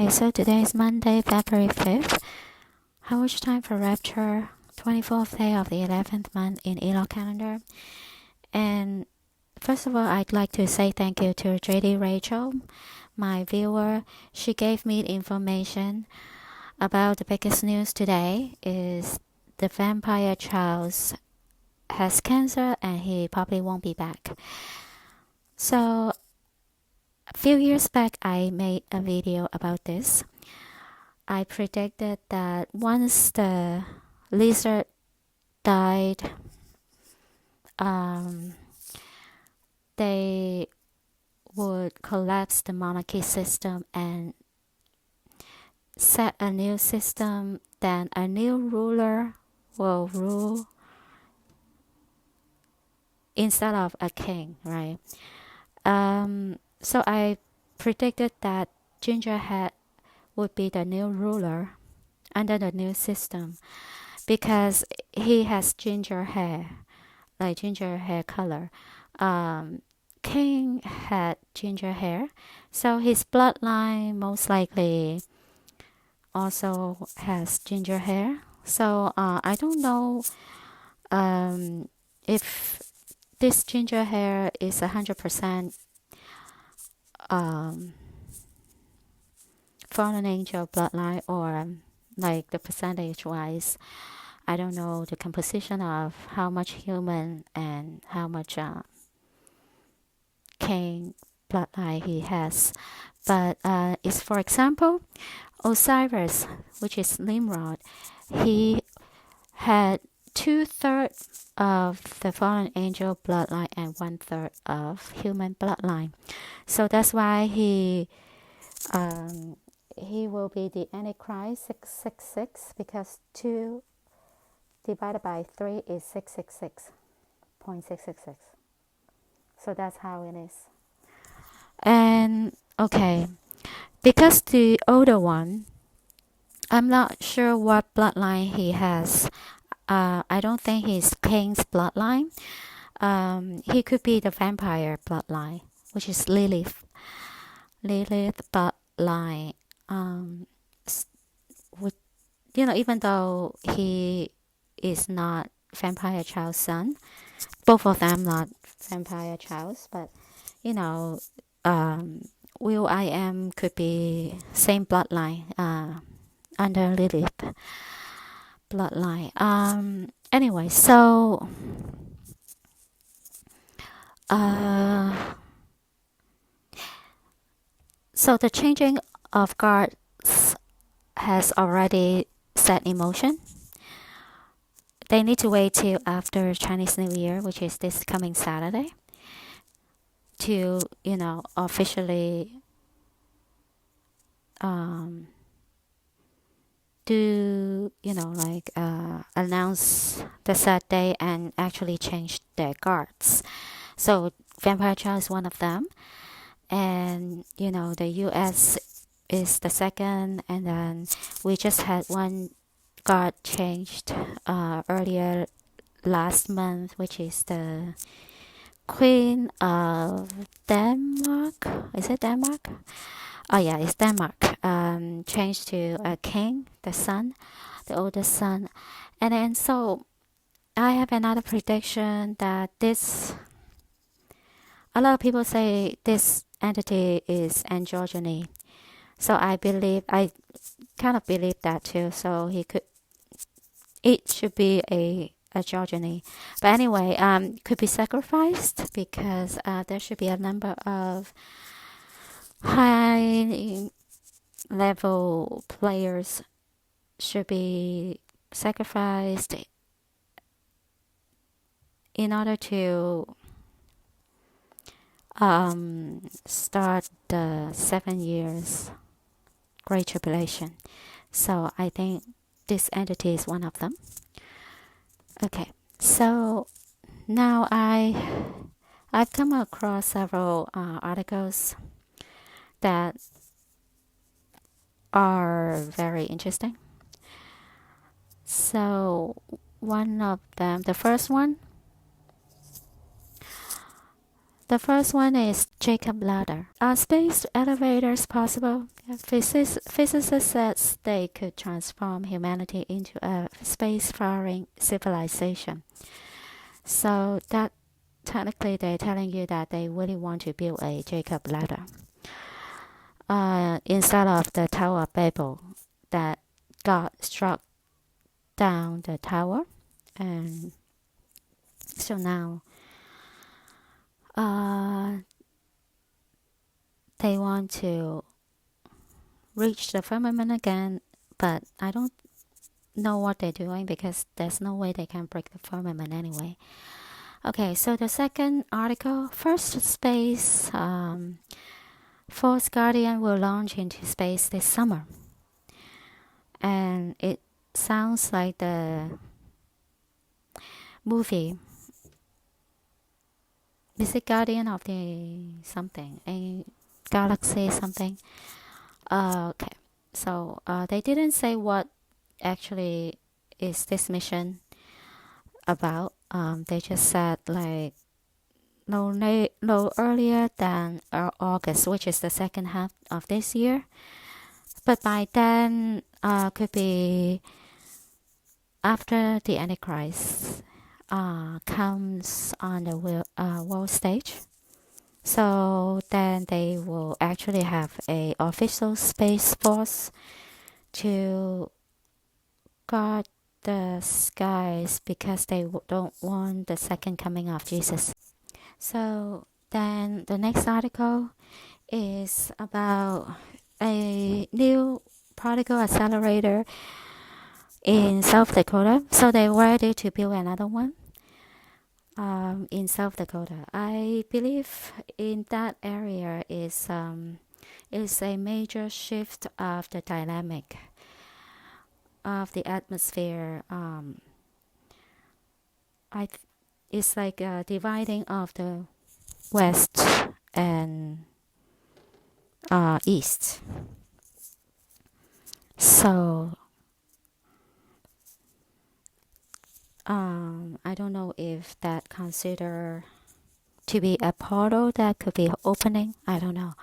Okay, so today is Monday, February 5th. How much time for Rapture? 24th day of the 11th month in Elok calendar. And first of all, I'd like to say thank you to JD Rachel, my viewer. She gave me information about the biggest news today is the vampire Charles has cancer and he probably won't be back. So a few years back, I made a video about this. I predicted that once the lizard died, they would collapse the monarchy system and set a new system. Then a new ruler will rule instead of a king, right? So I predicted that Gingerhead would be the new ruler under the new system because he has ginger hair, like ginger hair color. King had ginger hair, so his bloodline most likely also has ginger hair. So I don't know if this ginger hair is 100% fallen angel bloodline or like the percentage wise. I don't know the composition of how much human and how much king bloodline he has. But it's for example, Osiris, which is Nimrod, he had 2/3 of the fallen angel bloodline and 1/3 of human bloodline. So that's why he will be the Antichrist 666 because 2 divided by 3 is 666.666. So that's how it is. And okay, because the older one, I'm not sure what bloodline he has. I don't think he's King's bloodline. He could be the vampire bloodline, which is Lilith bloodline. With, even though he is not vampire child's son, both of them not vampire childs, but Will I Am could be same bloodline under Lilith bloodline. Anyway, so the changing of guards has already set in motion. They need to wait till after Chinese New Year, which is this coming Saturday, to officially announce the set day and actually change their guards. So Vampire Child is one of them, and the US is the second, and then we just had one guard changed earlier last month, which is the Queen of Denmark. Is it Denmark? Oh yeah, it's Denmark. Changed to a king, the son, the oldest son. And then so I have another prediction that a lot of people say this entity is androgyny. So I kind of believe that too. So it should be a androgyny. But anyway, could be sacrificed because there should be a number of high level players should be sacrificed in order to start the 7 years Great Tribulation. So I think this entity is one of them. Okay, so now I've come across several articles that are very interesting. So one of them, the first one The first one is Jacob Ladder. Are space elevators possible? Physicists said they could transform humanity into a space-faring civilization. So that technically they're telling you that they really want to build a Jacob Ladder instead of the Tower of Babel that God struck down the tower, and so now they want to reach the firmament again, but I don't know what they're doing because there's no way they can break the firmament anyway. Okay, so the second article, first space, Force Guardian will launch into space this summer, and it sounds like the movie. Is it Guardian of the something? A galaxy something? Okay. So they didn't say what actually is this mission about. They just said like no earlier than August, which is the second half of this year. But by then, could be after the Antichrist comes on the world stage. So then they will actually have a official space force to guard the skies because they don't want the second coming of Jesus. So then the next article is about a new particle accelerator in South Dakota. So they're ready to build another one in South Dakota. I believe in that area is a major shift of the dynamic of the atmosphere. It's like a dividing of the west and east. So I don't know if that consider to be a portal that could be opening. I don't know.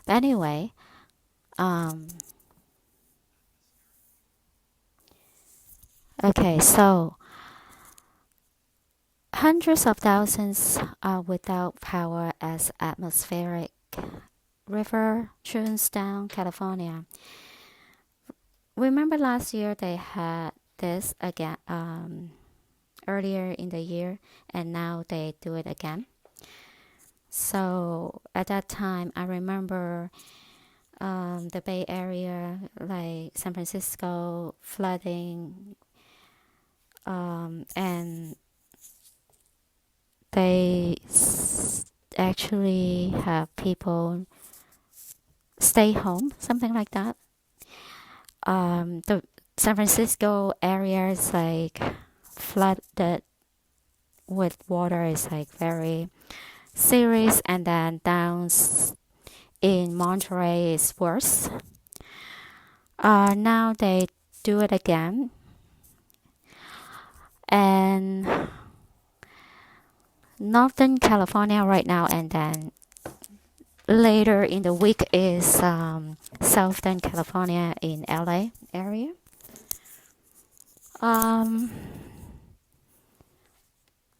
But anyway, okay, so hundreds of thousands are without power as atmospheric river tunes down California. Remember last year they had this again earlier in the year, and now they do it again. So at that time, I remember the Bay Area, like San Francisco, flooding, and they actually have people stay home, something like that. The San Francisco area is like flooded with water, is like very serious, and then down in Monterey is worse. Now they do it again, and Northern California right now, and then later in the week is Southern California in LA area.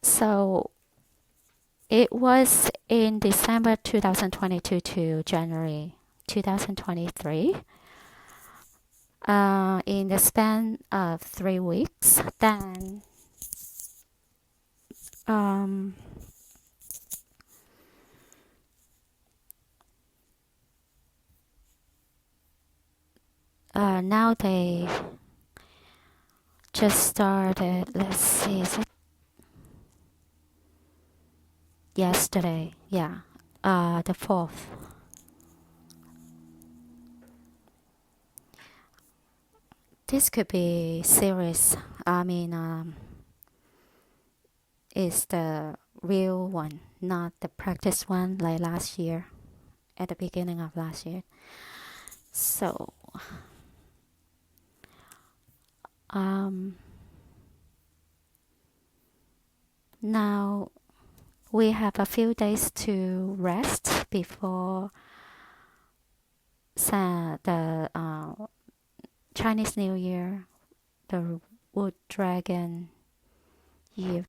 So it was in December 2022 to January 2023. In the span of 3 weeks, then now they just started. Let's see, is it yesterday? Yeah, the 4th. This could be serious. I mean, it's the real one, not the practice one like last year, at the beginning of last year. So, now we have a few days to rest before the Chinese New Year, the Wood Dragon Year.